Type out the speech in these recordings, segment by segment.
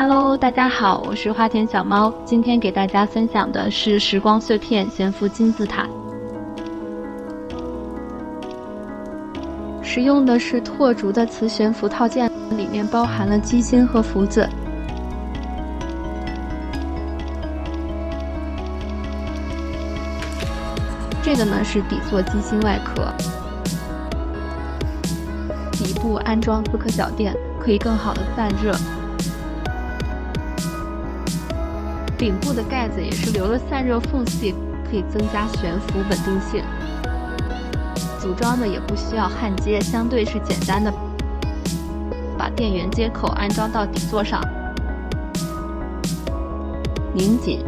Hello， 大家好，我是花田小猫。今天给大家分享的是时光碎片悬浮金字塔，使用的是拓竹的磁悬浮套件，里面包含了机芯和浮子。这个呢是底座机芯外壳，底部安装4颗小垫，可以更好的散热。顶部的盖子也是留了散热缝隙，可以增加悬浮稳定性。组装呢也不需要焊接，相对是简单的，把电源接口安装到底座上，拧紧，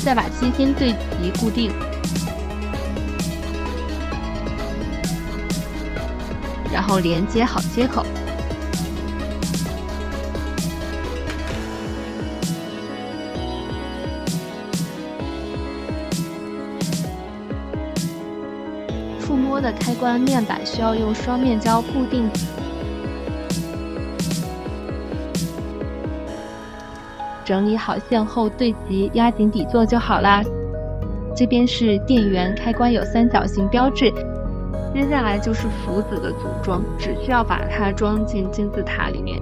再把机芯对齐固定，然后连接好接口。触摸的开关面板需要用双面胶固定。整理好线后对齐，压紧底座就好啦。这边是电源开关有三角形标志，接下来就是浮子的组装，只需要把它装进金字塔里面，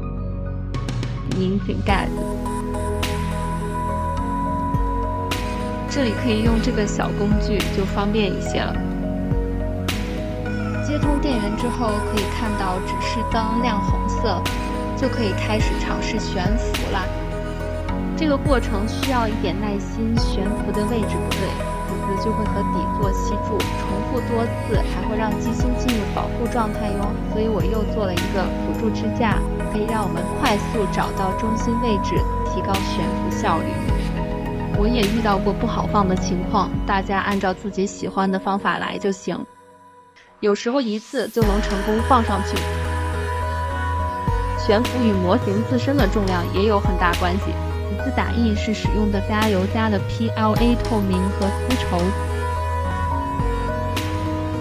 拧紧盖子。这里可以用这个小工具，就方便一些了。接通电源之后，可以看到指示灯亮红色，就可以开始尝试悬浮啦。这个过程需要一点耐心，悬浮的位置不对，否则就会和底座吸住，重复多次还会让机芯进入保护状态哟。所以我又做了一个辅助支架，可以让我们快速找到中心位置，提高悬浮效率。我也遇到过不好放的情况，大家按照自己喜欢的方法来就行。有时候一次就能成功放上去。悬浮与模型自身的重量也有很大关系。此次打印是使用的加油加的 PLA 透明和丝绸，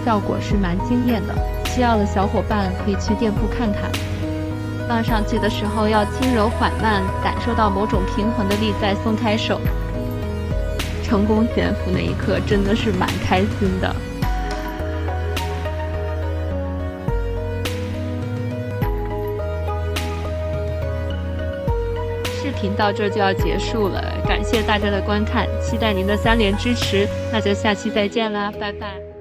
效果是蛮惊艳的。需要的小伙伴可以去店铺看看。放上去的时候要轻柔缓慢，感受到某种平衡的力再松开手。成功悬浮那一刻真的是蛮开心的。视频到这就要结束了，感谢大家的观看，期待您的3连支持，那就下期再见啦，拜拜。